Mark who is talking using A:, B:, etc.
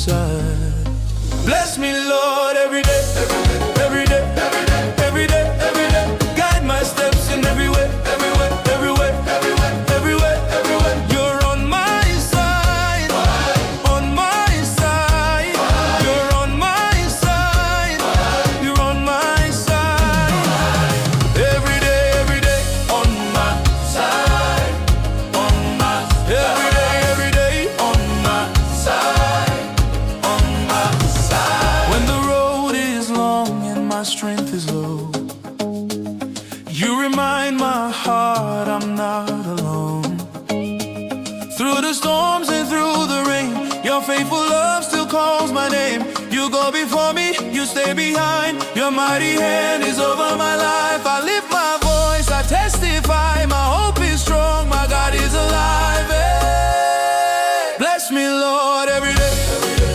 A: side. Bless me, Lord, every day, every day, every day, every day, every day. Guide my steps in every way, every way, every way, every way, every way, every way. You're on my side, on my side. You're on my side, you're on my side. Every day, on my side, on my. Every day, on my side, on my side. When the road is long and my strength is low, you remind my heart I'm not alone. Through the storms and through the rain, your faithful love still calls my name. You go before me, you stay behind. Your mighty hand is over my life. I live